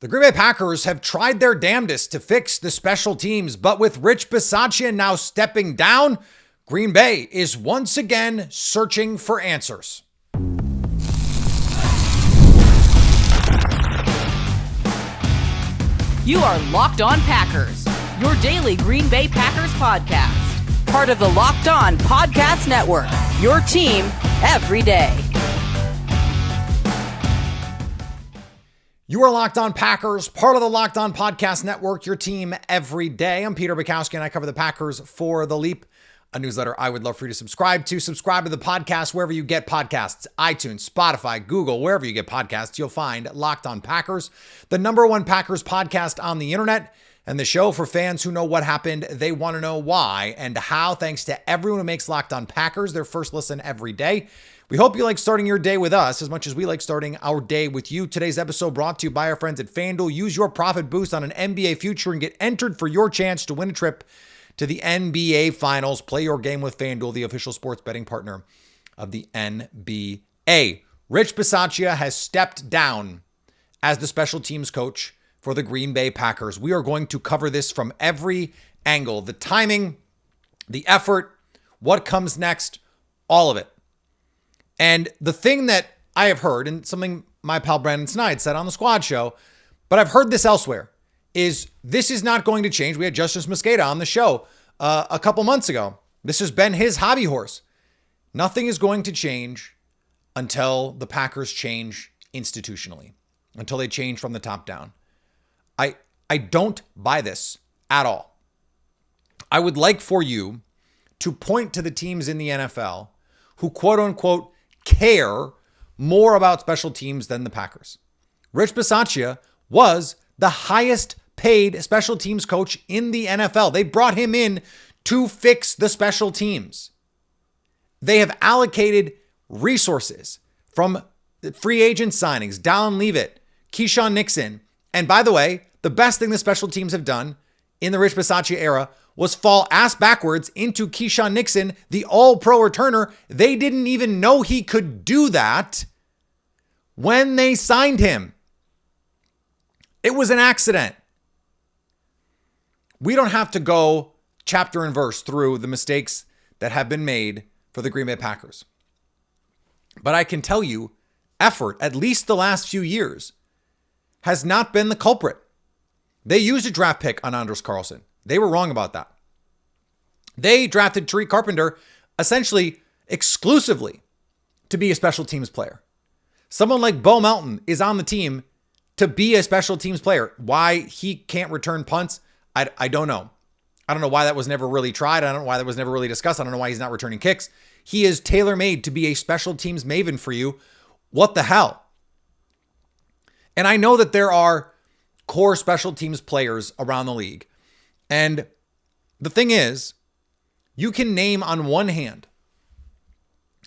The Green Bay Packers have tried their damnedest to fix the special teams, but with Rich Bisaccia now stepping down, Green Bay is once again searching for answers. You are Locked On Packers, your daily Green Bay Packers podcast. Part of the Locked On Podcast Network, your team every day. You are Locked On Packers, part of the Locked On Podcast Network, your team every day. I'm Peter Bukowski, and I cover the Packers for The Leap, a newsletter I would love for you to subscribe to. Subscribe to the podcast wherever you get podcasts, iTunes, Spotify, Google, wherever you get podcasts, you'll find Locked On Packers, the number one Packers podcast on the internet, and the show for fans who know what happened, they want to know why and how, thanks to everyone who makes Locked On Packers their first listen every day. We hope you like starting your day with us as much as we like starting our day with you. Today's episode brought to you by our friends at FanDuel. Use your profit boost on an NBA future and get entered for your chance to win a trip to the NBA Finals. Play your game with FanDuel, the official sports betting partner of the NBA. Rich Bisaccia has stepped down as the special teams coach for the Green Bay Packers. We are going to cover this from every angle. The timing, the effort, what comes next, all of it. And the thing that I have heard, and something my pal Brandon Snide said on the Squad Show, but I've heard this elsewhere, is this is not going to change. We had Justice Mosqueda on the show a couple months ago. This has been his hobby horse. Nothing is going to change until the Packers change institutionally, until they change from the top down. I don't buy this at all. I would like for you to point to the teams in the NFL who quote unquote care more about special teams than the Packers. Rich Bisaccia was the highest paid special teams coach in the NFL. They brought him in to fix the special teams. They have allocated resources from free agent signings, Dallin Leavitt, Keyshawn Nixon. And by the way, the best thing the special teams have done in the Rich Bisaccia era was fall ass backwards into Keyshawn Nixon, the all-pro returner. They didn't even know he could do that when they signed him. It was an accident. We don't have to go chapter and verse through the mistakes that have been made for the Green Bay Packers. But I can tell you, effort, at least the last few years, has not been the culprit. They used a draft pick on Anders Carlson. They were wrong about that. They drafted Tariq Carpenter essentially exclusively to be a special teams player. Someone like Bo Melton is on the team to be a special teams player. Why he can't return punts, I don't know. I don't know why that was never really tried. I don't know why that was never really discussed. I don't know why he's not returning kicks. He is tailor-made to be a special teams maven for you. What the hell? And I know that there are core special teams players around the league. And the thing is, you can name on one hand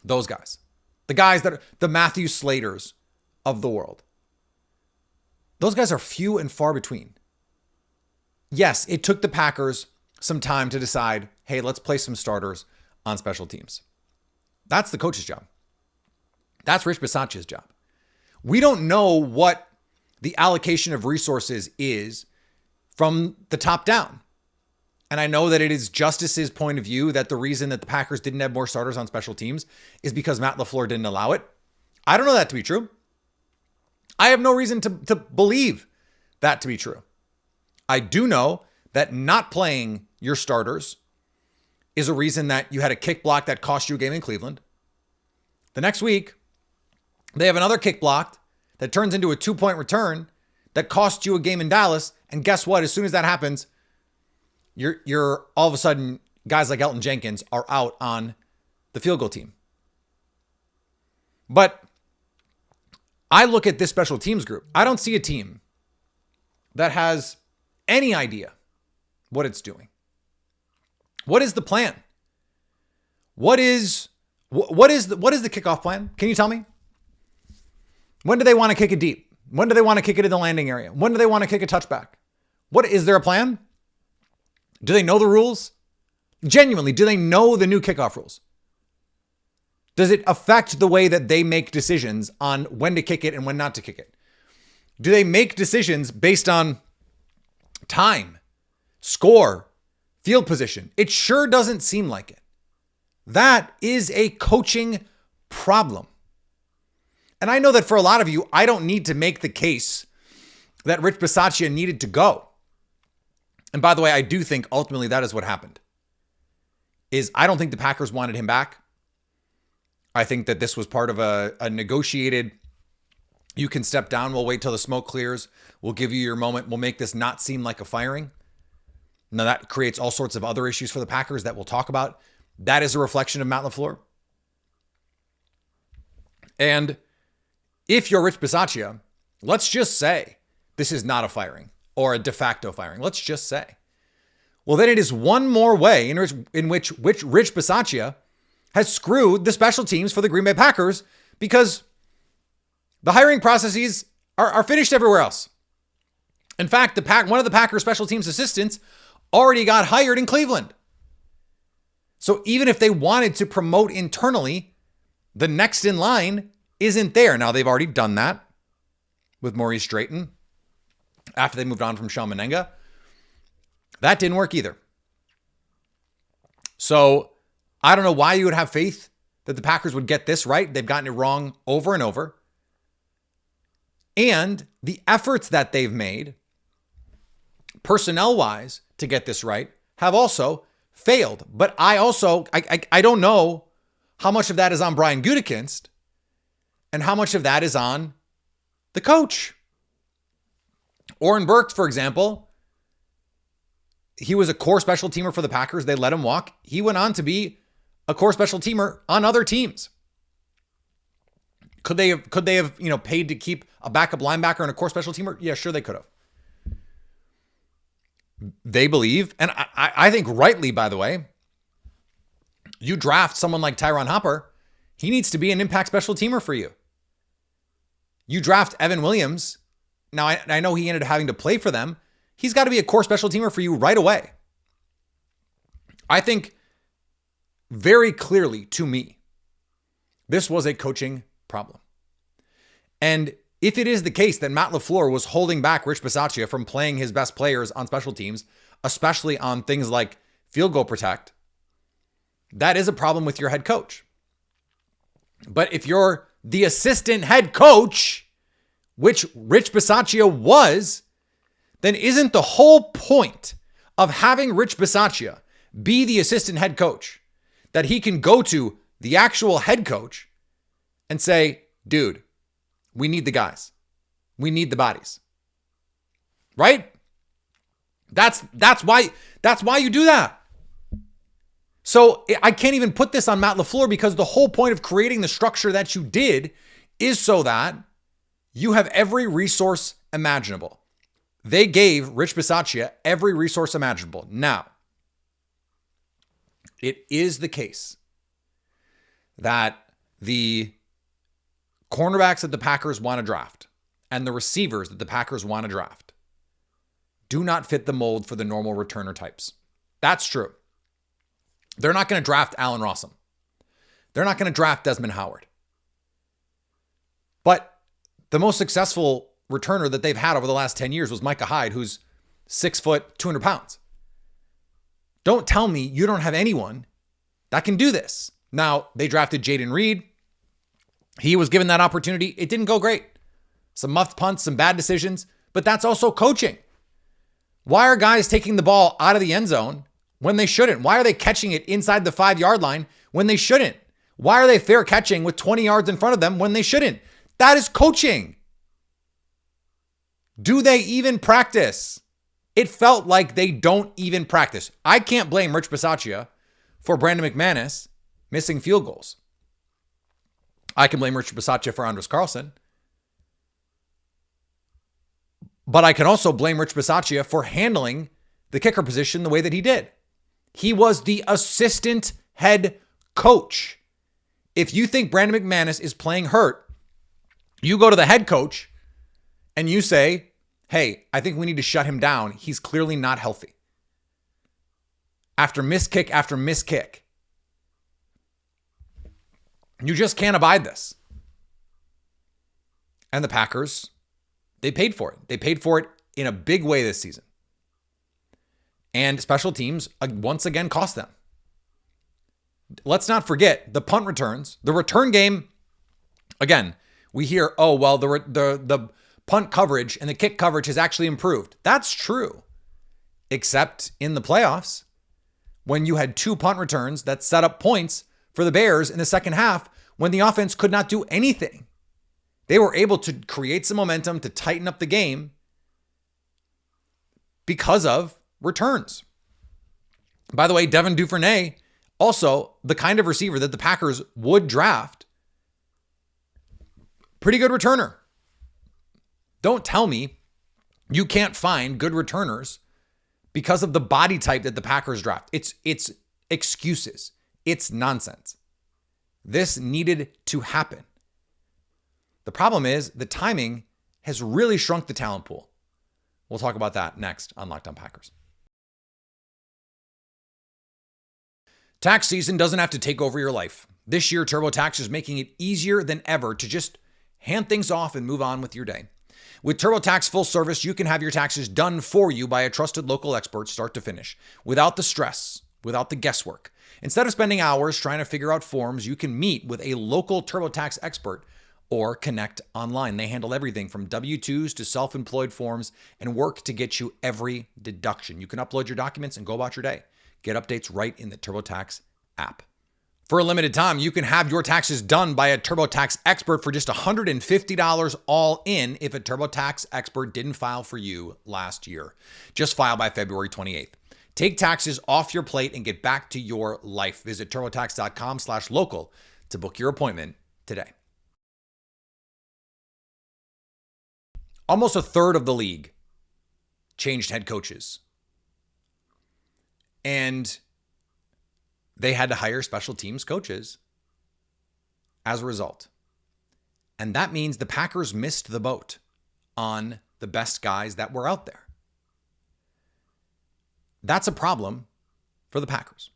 those guys. The guys that are the Matthew Slaters of the world. Those guys are few and far between. Yes, it took the Packers some time to decide, hey, let's play some starters on special teams. That's the coach's job. That's Rich Bisaccia's job. We don't know what the allocation of resources is from the top down. And I know that it is Justice's point of view that the reason that the Packers didn't have more starters on special teams is because Matt LaFleur didn't allow it. I don't know that to be true. I have no reason to believe that to be true. I do know that not playing your starters is a reason that you had a kick block that cost you a game in Cleveland. The next week, they have another kick blocked that turns into a 2-point return that costs you a game in Dallas. And guess what? As soon as that happens, you're all of a sudden, guys like Elton Jenkins are out on the field goal team. But I look at this special teams group. I don't see a team that has any idea what it's doing. What is the plan? What is the kickoff plan? Can you tell me? When do they want to kick it deep? When do they want to kick it in the landing area? When do they want to kick a touchback? What is there a plan? Do they know the rules? Genuinely, do they know the new kickoff rules? Does it affect the way that they make decisions on when to kick it and when not to kick it? Do they make decisions based on time, score, field position? It sure doesn't seem like it. That is a coaching problem. And I know that for a lot of you, I don't need to make the case that Rich Bisaccia needed to go. And by the way, I do think ultimately that is what happened. I don't think the Packers wanted him back. I think that this was part of a negotiated, you can step down, we'll wait till the smoke clears, we'll give you your moment, we'll make this not seem like a firing. Now that creates all sorts of other issues for the Packers that we'll talk about. That is a reflection of Matt LaFleur. And if you're Rich Bisaccia, let's just say this is not a firing or a de facto firing. Let's just say. Well, then it is one more way in which Rich Bisaccia has screwed the special teams for the Green Bay Packers, because the hiring processes are finished everywhere else. In fact, one of the Packers special teams assistants already got hired in Cleveland. So even if they wanted to promote internally, the next in line isn't there. Now, they've already done that with Maurice Drayton after they moved on from Sean Menenga. That didn't work either. So I don't know why you would have faith that the Packers would get this right. They've gotten it wrong over and over. And the efforts that they've made, personnel-wise, to get this right, have also failed. But I don't know how much of that is on Brian Gutekunst and how much of that is on the coach. Oren Burks, for example, he was a core special teamer for the Packers. They let him walk. He went on to be a core special teamer on other teams. Could they have, paid to keep a backup linebacker and a core special teamer? Yeah, sure they could have. They believe, and I think rightly, by the way, you draft someone like Tyron Hopper, he needs to be an impact special teamer for you. You draft Evan Williams. Now, I know he ended up having to play for them. He's got to be a core special teamer for you right away. I think very clearly to me, this was a coaching problem. And if it is the case that Matt LaFleur was holding back Rich Bisaccia from playing his best players on special teams, especially on things like field goal protect, that is a problem with your head coach. But if you're the assistant head coach, which Rich Bisaccia was, then isn't the whole point of having Rich Bisaccia be the assistant head coach that he can go to the actual head coach and say, dude, we need the guys. We need the bodies. Right? That's why you do that. So I can't even put this on Matt LaFleur, because the whole point of creating the structure that you did is so that you have every resource imaginable. They gave Rich Bisaccia every resource imaginable. Now, it is the case that the cornerbacks that the Packers want to draft and the receivers that the Packers want to draft do not fit the mold for the normal returner types. That's true. They're not going to draft Allen Rossum. They're not going to draft Desmond Howard. But the most successful returner that they've had over the last 10 years was Micah Hyde, who's 6 foot, 200 pounds. Don't tell me you don't have anyone that can do this. Now, they drafted Jaden Reed. He was given that opportunity. It didn't go great. Some muffed punts, some bad decisions, but that's also coaching. Why are guys taking the ball out of the end zone when they shouldn't? Why are they catching it inside the 5-yard line when they shouldn't? Why are they fair catching with 20 yards in front of them when they shouldn't? That is coaching. Do they even practice? It felt like they don't even practice. I can't blame Rich Bisaccia for Brandon McManus missing field goals. I can blame Rich Bisaccia for Andres Carlson. But I can also blame Rich Bisaccia for handling the kicker position the way that he did. He was the assistant head coach. If you think Brandon McManus is playing hurt, you go to the head coach and you say, hey, I think we need to shut him down. He's clearly not healthy. After miss kick after miss kick. You just can't abide this. And the Packers They paid for it. They paid for it in a big way this season. And special teams, once again, cost them. Let's not forget the punt returns. The return game, again, we hear, oh, well, the punt coverage and the kick coverage has actually improved. That's true. Except in the playoffs, when you had 2 punt returns that set up points for the Bears in the second half when the offense could not do anything. They were able to create some momentum to tighten up the game because of returns. By the way, Devin Duvernay, also the kind of receiver that the Packers would draft. Pretty good returner. Don't tell me you can't find good returners because of the body type that the Packers draft. It's excuses. It's nonsense. This needed to happen. The problem is the timing has really shrunk the talent pool. We'll talk about that next on Locked On Packers. Tax season doesn't have to take over your life. This year, TurboTax is making it easier than ever to just hand things off and move on with your day. With TurboTax Full Service, you can have your taxes done for you by a trusted local expert start to finish, without the stress, without the guesswork. Instead of spending hours trying to figure out forms, you can meet with a local TurboTax expert or connect online. They handle everything from W-2s to self-employed forms and work to get you every deduction. You can upload your documents and go about your day. Get updates right in the TurboTax app. For a limited time, you can have your taxes done by a TurboTax expert for just $150 all in if a TurboTax expert didn't file for you last year. Just file by February 28th. Take taxes off your plate and get back to your life. Visit TurboTax.com/local to book your appointment today. Almost a third of the league changed head coaches. And they had to hire special teams coaches as a result. And that means the Packers missed the boat on the best guys that were out there. That's a problem for the Packers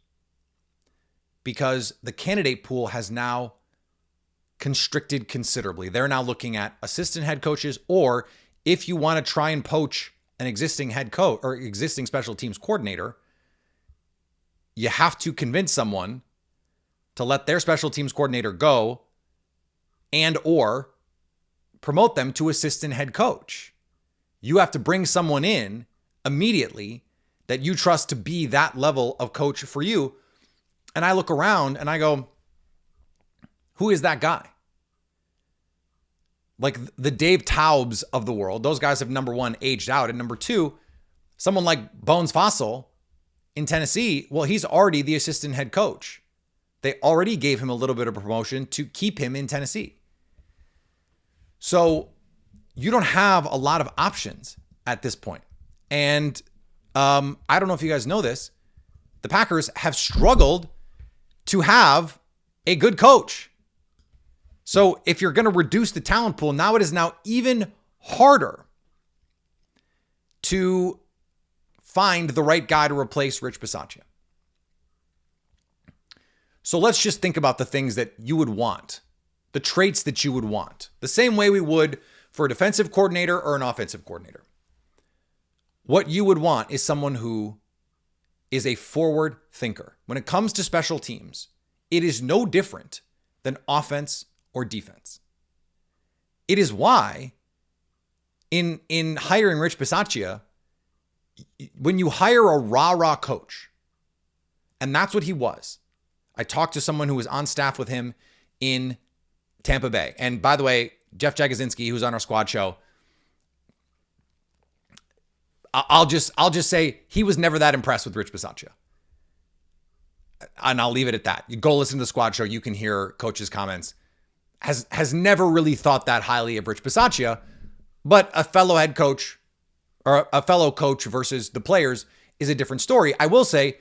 because the candidate pool has now constricted considerably. They're now looking at assistant head coaches, or if you want to try and poach an existing head coach or existing special teams coordinator, you have to convince someone to let their special teams coordinator go and or promote them to assistant head coach. You have to bring someone in immediately that you trust to be that level of coach for you. And I look around and I go, who is that guy? Like the Dave Taubes of the world. Those guys have, number one, aged out. And number two, someone like Bones Fossil in Tennessee, well, he's already the assistant head coach. They already gave him a little bit of promotion to keep him in Tennessee. So you don't have a lot of options at this point. And I don't know if you guys know this. The Packers have struggled to have a good coach. So if you're going to reduce the talent pool, now it is now even harder to find the right guy to replace Rich Bisaccia. So let's just think about the things that you would want, the traits that you would want, the same way we would for a defensive coordinator or an offensive coordinator. What you would want is someone who is a forward thinker. When it comes to special teams, it is no different than offense or defense. It is why in hiring Rich Bisaccia, when you hire a rah-rah coach, and that's what he was. I talked to someone who was on staff with him in Tampa Bay. And by the way, Jeff Jagosinski, who's on our squad show, I'll just say he was never that impressed with Rich Bisaccia. And I'll leave it at that. You go listen to the squad show, you can hear Coach's comments. Has never really thought that highly of Rich Bisaccia, but a fellow head coach or a fellow coach versus the players is a different story. I will say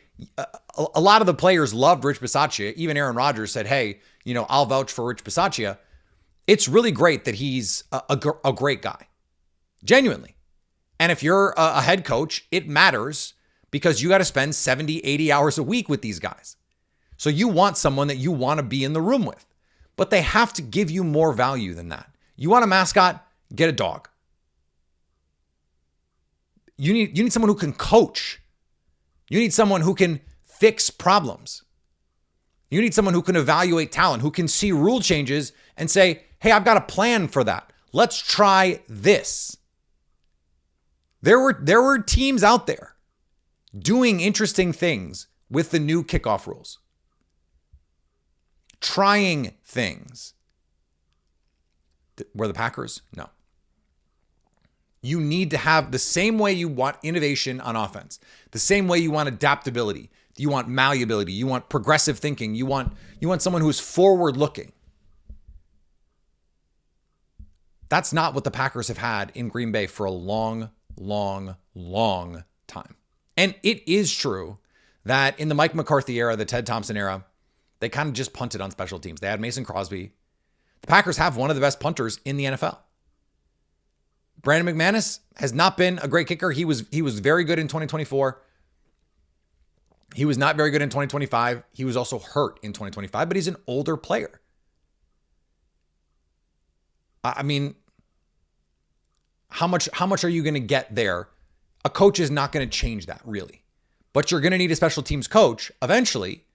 a lot of the players loved Rich Bisaccia. Even Aaron Rodgers said, hey, I'll vouch for Rich Bisaccia. It's really great that he's a great guy, genuinely. And if you're a head coach, it matters because you got to spend 70, 80 hours a week with these guys. So you want someone that you want to be in the room with, but they have to give you more value than that. You want a mascot? Get a dog. You need someone who can coach. You need someone who can fix problems. You need someone who can evaluate talent, who can see rule changes and say, hey, I've got a plan for that. Let's try this. There were teams out there doing interesting things with the new kickoff rules. Trying things. Were the Packers? No. You need to have the same way you want innovation on offense, the same way you want adaptability, you want malleability, you want progressive thinking, you want someone who's forward looking. That's not what the Packers have had in Green Bay for a long, long, long time. And it is true that in the Mike McCarthy era, the Ted Thompson era, they kind of just punted on special teams. They had Mason Crosby. The Packers have one of the best punters in the NFL. Brandon McManus has not been a great kicker. He was very good in 2024. He was not very good in 2025. He was also hurt in 2025, but he's an older player. I mean, how much are you going to get there? A coach is not going to change that, really. But you're going to need a special teams coach eventually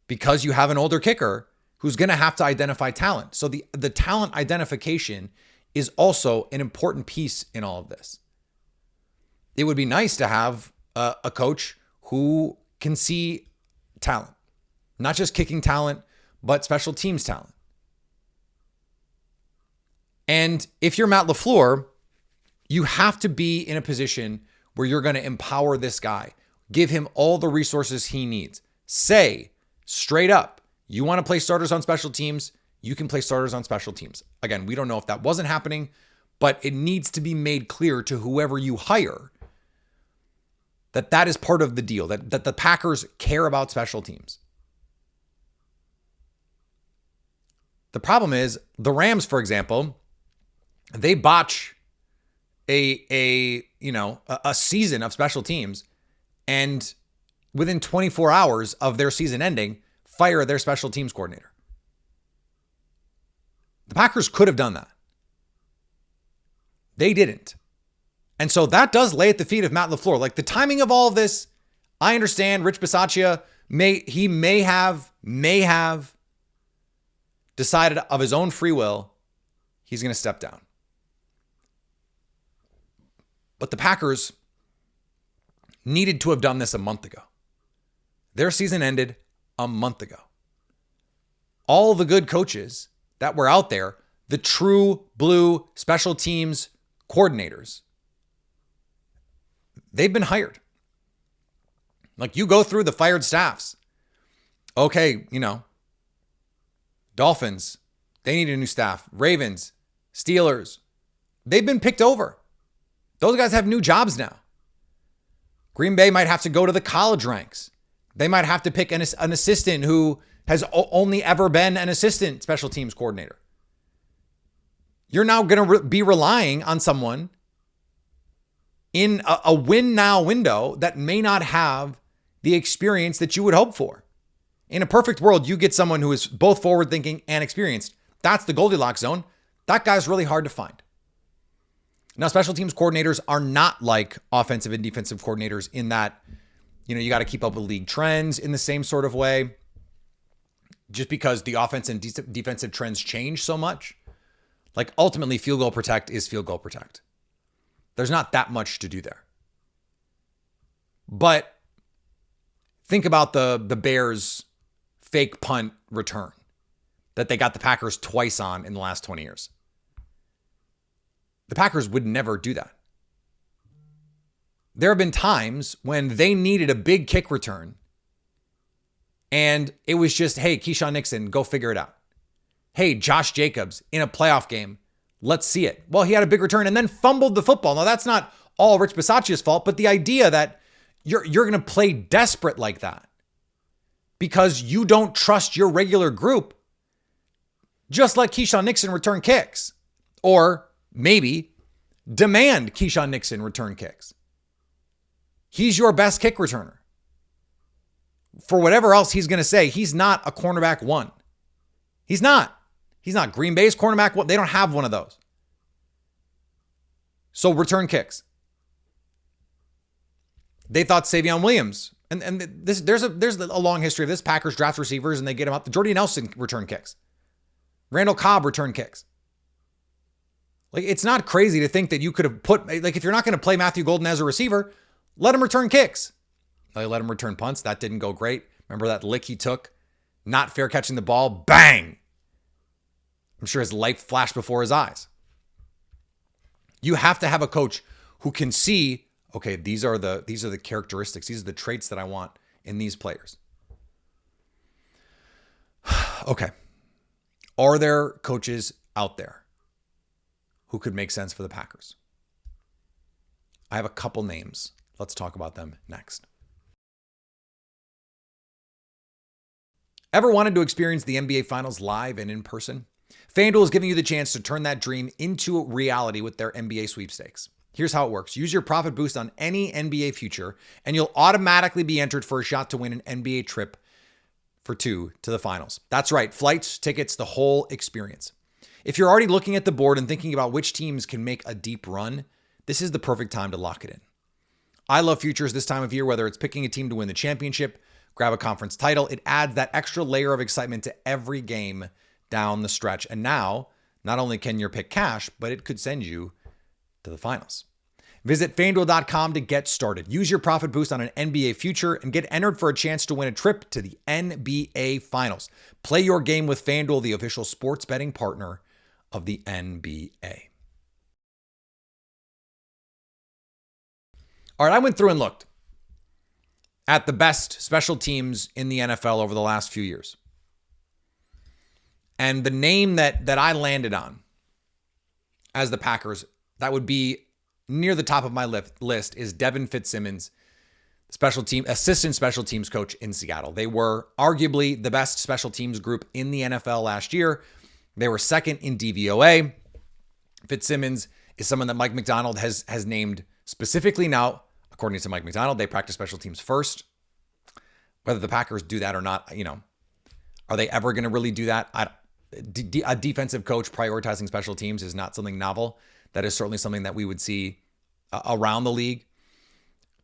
because you have an older kicker who's going to have to identify talent. So the talent identification is also an important piece in all of this. It would be nice to have a coach who can see talent, not just kicking talent, but special teams talent. And if you're Matt LaFleur, you have to be in a position where you're going to empower this guy, give him all the resources he needs. Say straight up, you want to play starters on special teams, you can play starters on special teams. Again, we don't know if that wasn't happening, but it needs to be made clear to whoever you hire that is part of the deal, that the Packers care about special teams. The problem is the Rams, for example, they botch a season of special teams, and within 24 hours of their season ending, fire their special teams coordinator. The Packers could have done that. They didn't. And so that does lay at the feet of Matt LaFleur. Like the timing of all of this, I understand Rich Bisaccia may have decided of his own free will, he's going to step down. But the Packers needed to have done this a month ago. Their season ended a month ago. All the good coaches that were out there, the true blue special teams coordinators, they've been hired. Like you go through the fired staffs. Okay, Dolphins, they need a new staff. Ravens, Steelers, they've been picked over. Those guys have new jobs now. Green Bay might have to go to the college ranks. They might have to pick an assistant who has only ever been an assistant special teams coordinator. You're now going to be relying on someone in a win now window that may not have the experience that you would hope for. In a perfect world, you get someone who is both forward thinking and experienced. That's the Goldilocks zone. That guy's really hard to find. Now, special teams coordinators are not like offensive and defensive coordinators in that, you got to keep up with league trends in the same sort of way. Just because the offense and defensive trends change so much. Like ultimately, field goal protect is field goal protect. There's not that much to do there. But think about the Bears fake punt return that they got the Packers twice on in the last 20 years. The Packers would never do that. There have been times when they needed a big kick return and it was just, hey, Keyshawn Nixon, go figure it out. Hey, Josh Jacobs in a playoff game, let's see it. Well, he had a big return and then fumbled the football. Now, that's not all Rich Bisaccia's fault, but the idea that you're going to play desperate like that because you don't trust your regular group, just let Keyshawn Nixon return kicks. Or maybe demand Keyshawn Nixon return kicks. He's your best kick returner. For whatever else he's going to say, he's not a cornerback one. He's not. He's not Green Bay's cornerback one. They don't have one of those. So return kicks. They thought Savion Williams, and there's a long history of this. Packers draft receivers and they get them up. Jordy Nelson return kicks. Randall Cobb return kicks. Like, it's not crazy to think that you could have put, like, if you're not going to play Matthew Golden as a receiver, let him return kicks. They let him return punts. That didn't go great. Remember that lick he took? Not fair catching the ball. Bang! I'm sure his life flashed before his eyes. You have to have a coach who can see, okay, these are the characteristics. These are the traits that I want in these players. Okay. Are there coaches out there who could make sense for the Packers? I have a couple names. Let's talk about them next. Ever wanted to experience the NBA Finals live and in person? FanDuel is giving you the chance to turn that dream into reality with their NBA sweepstakes. Here's how it works. Use your profit boost on any NBA future, and you'll automatically be entered for a shot to win an NBA trip for two to the finals. That's right. Flights, tickets, the whole experience. If you're already looking at the board and thinking about which teams can make a deep run, this is the perfect time to lock it in. I love futures this time of year, whether it's picking a team to win the championship, grab a conference title. It adds that extra layer of excitement to every game down the stretch. And now, not only can your pick cash, but it could send you to the finals. Visit FanDuel.com to get started. Use your profit boost on an NBA future and get entered for a chance to win a trip to the NBA Finals. Play your game with FanDuel, the official sports betting partner of the NBA. All right, I went through and looked at the best special teams in the NFL over the last few years. And the name that I landed on as the Packers, that would be near the top of my list, is Devin Fitzsimmons, assistant special teams coach in Seattle. They were arguably the best special teams group in the NFL last year. They were second in DVOA. Fitzsimmons is someone that Mike Macdonald has named specifically. Now, according to Mike Macdonald, they practice special teams first. Whether the Packers do that or not, are they ever going to really do that? A defensive coach prioritizing special teams is not something novel. That is certainly something that we would see around the league.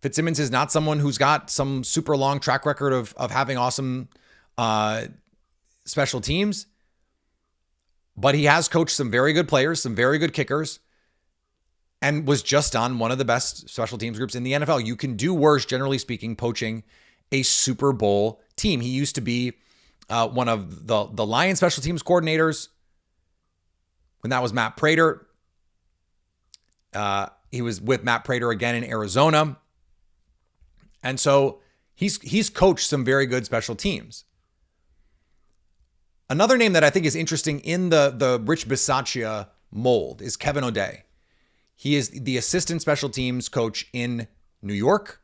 Fitzsimmons is not someone who's got some super long track record of having awesome special teams, but he has coached some very good players, some very good kickers, and was just on one of the best special teams groups in the NFL. You can do worse, generally speaking, poaching a Super Bowl team. He used to be one of the Lions special teams coordinators when that was Matt Prater. He was with Matt Prater again in Arizona. And so he's coached some very good special teams. Another name that I think is interesting in the Rich Bisaccia mold is Kevin O'Day. He is the assistant special teams coach in New York.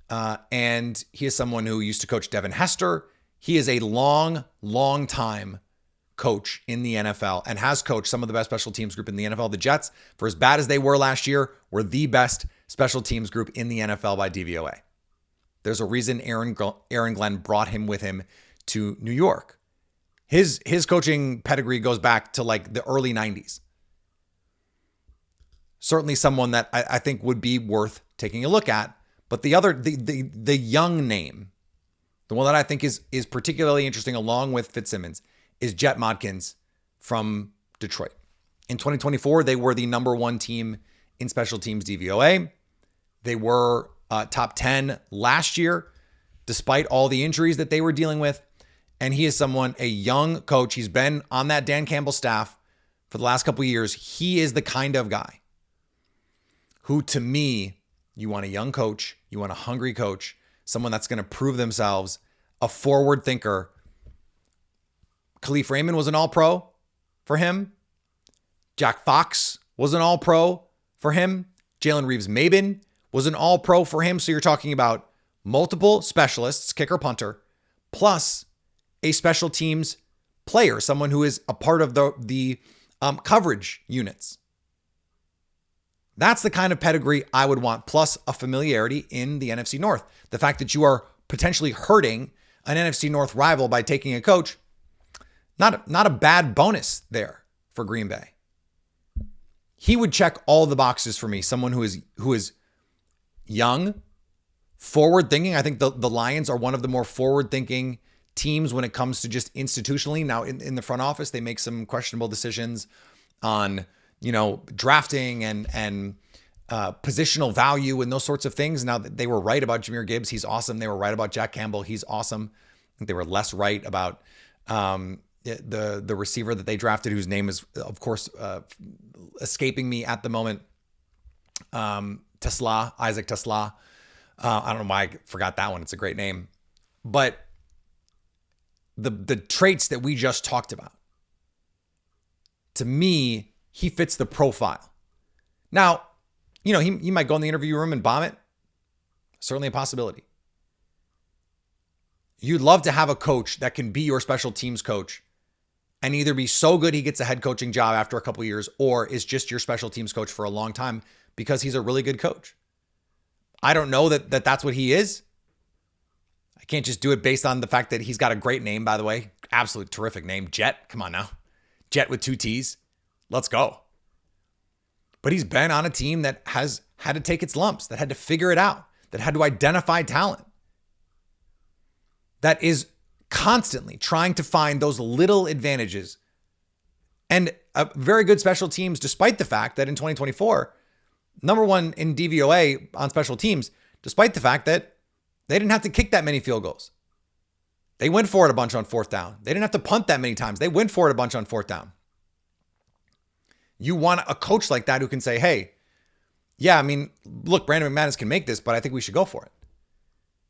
And he is someone who used to coach Devin Hester. He is a long time coach in the NFL and has coached some of the best special teams group in the NFL. The Jets, for as bad as they were last year, were the best special teams group in the NFL by DVOA. There's a reason Aaron Glenn brought him with him to New York. His coaching pedigree goes back to like the early 90s. Certainly someone that I think would be worth taking a look at. But the young name, the one that I think is particularly interesting along with Fitzsimmons, is Jet Modkins from Detroit. In 2024, they were the number one team in special teams DVOA. They were top 10 last year, despite all the injuries that they were dealing with. And he is a young coach. He's been on that Dan Campbell staff for the last couple of years. He is the kind of guy who, to me, you want a young coach, you want a hungry coach, someone that's going to prove themselves, a forward thinker. Khalif Raymond was an all-pro for him. Jack Fox was an all-pro for him. Jalen Reeves-Maybin was an all-pro for him. So you're talking about multiple specialists, kicker, punter, plus a special teams player, someone who is a part of the coverage units. That's the kind of pedigree I would want, plus a familiarity in the NFC North. The fact that you are potentially hurting an NFC North rival by taking a coach, not a bad bonus there for Green Bay. He would check all the boxes for me. Someone who is young, forward thinking. I think the Lions are one of the more forward thinking teams when it comes to just institutionally. Now in the front office, they make some questionable decisions on, drafting and positional value and those sorts of things. Now they were right about Jahmyr Gibbs. He's awesome. They were right about Jack Campbell. He's awesome. I think they were less right about the receiver that they drafted, whose name is, of course, escaping me at the moment. Isaac Tesla. I don't know why I forgot that one. It's a great name. But the traits that we just talked about, to me, he fits the profile. Now, he might go in the interview room and bomb it. Certainly a possibility. You'd love to have a coach that can be your special teams coach and either be so good he gets a head coaching job after a couple of years, or is just your special teams coach for a long time because he's a really good coach. I don't know that that's what he is. I can't just do it based on the fact that he's got a great name, by the way. Absolute terrific name. Jet. Come on now. Jet with 2 T's. Let's go. But he's been on a team that has had to take its lumps, that had to figure it out, that had to identify talent, that is constantly trying to find those little advantages. And a very good special teams, despite the fact that in 2024, number one in DVOA on special teams, despite the fact that they didn't have to kick that many field goals. They went for it a bunch on 4th down. They didn't have to punt that many times. They went for it a bunch on 4th down. You want a coach like that who can say, hey, yeah, look, Brandon McManus can make this, but I think we should go for it.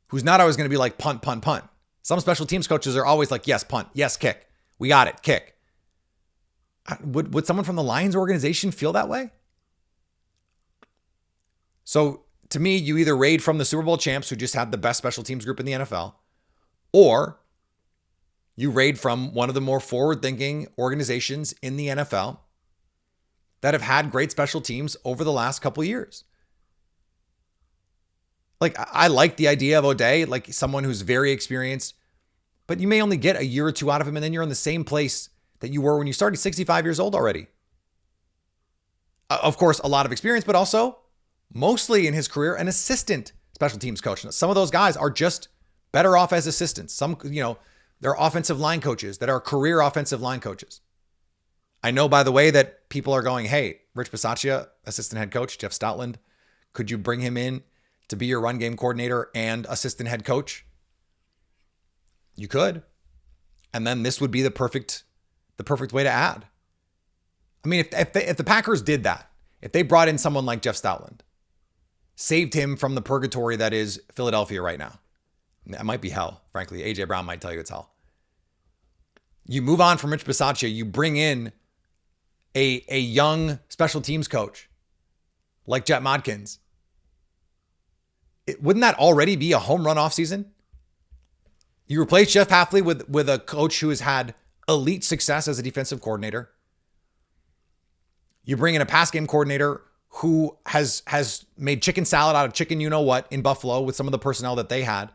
Who's not always going to be like punt, punt, punt. Some special teams coaches are always like, yes, punt, yes, kick. We got it, kick. Would someone from the Lions organization feel that way? So to me, you either raid from the Super Bowl champs who just had the best special teams group in the NFL, or you raid from one of the more forward-thinking organizations in the NFL that have had great special teams over the last couple of years. Like, I like the idea of O'Day, like someone who's very experienced, but you may only get a year or two out of him, and then you're in the same place that you were when you started, 65 years old already. Of course, a lot of experience, but also mostly in his career, an assistant special teams coach. Now, some of those guys are just better off as assistants. Some, they're offensive line coaches that are career offensive line coaches. I know, by the way, that people are going, hey, Rich Bisaccia, assistant head coach, Jeff Stoutland, could you bring him in to be your run game coordinator and assistant head coach? You could. And then this would be the perfect way to add. If the Packers did that, if they brought in someone like Jeff Stoutland, saved him from the purgatory that is Philadelphia right now, that might be hell, frankly. AJ Brown might tell you it's hell. You move on from Rich Bisaccia, you bring in a young special teams coach like Jet Modkins. Wouldn't that already be a home run offseason? You replace Jeff Hafley with a coach who has had elite success as a defensive coordinator. You bring in a pass game coordinator who has made chicken salad out of chicken you-know-what in Buffalo with some of the personnel that they had.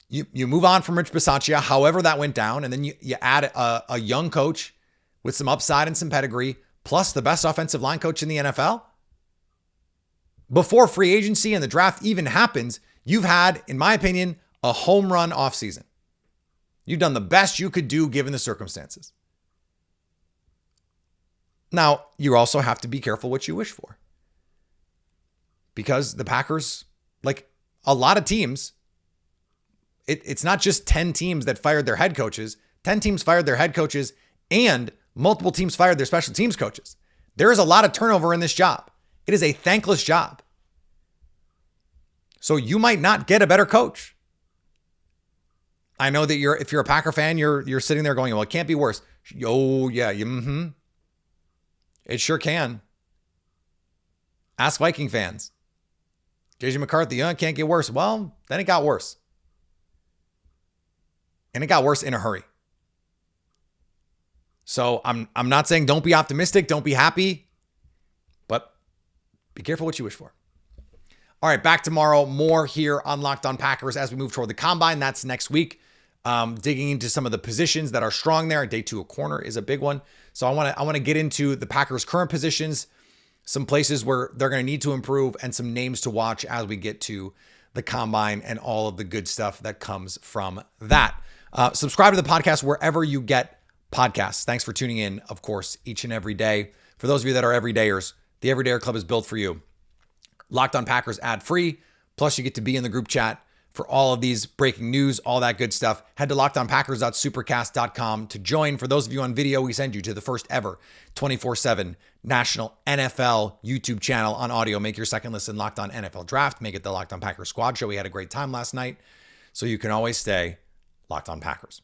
You move on from Rich Bisaccia, however that went down, and then you add a young coach with some upside and some pedigree, plus the best offensive line coach in the NFL. Before free agency and the draft even happens, you've had, in my opinion, a home run offseason. You've done the best you could do given the circumstances. Now, you also have to be careful what you wish for. Because the Packers, like a lot of teams, it's not just 10 teams that fired their head coaches. 10 teams fired their head coaches and multiple teams fired their special teams coaches. There is a lot of turnover in this job. It is a thankless job. So you might not get a better coach. I know that if you're a Packer fan, you're sitting there going, well, it can't be worse. Oh, yeah. It sure can. Ask Viking fans. JJ McCarthy, it can't get worse. Well, then it got worse. And it got worse in a hurry. So I'm not saying don't be optimistic, don't be happy, but be careful what you wish for. All right, back tomorrow. More here on Locked On Packers as we move toward the Combine. That's next week. Digging into some of the positions that are strong there. Day 2, a corner is a big one. So I want to get into the Packers' current positions, some places where they're going to need to improve, and some names to watch as we get to the combine and all of the good stuff that comes from that. Subscribe to the podcast wherever you get podcasts. Thanks for tuning in, of course, each and every day. For those of you that are everydayers, the Everydayer Club is built for you. Locked On Packers ad-free, plus you get to be in the group chat for all of these breaking news, all that good stuff. Head to lockedonpackers.supercast.com to join. For those of you on video, we send you to the first ever 24/7 national NFL YouTube channel on audio. Make your second listen Locked On NFL Draft. Make it the Locked On Packers Squad Show. We had a great time last night, so you can always stay Locked On Packers.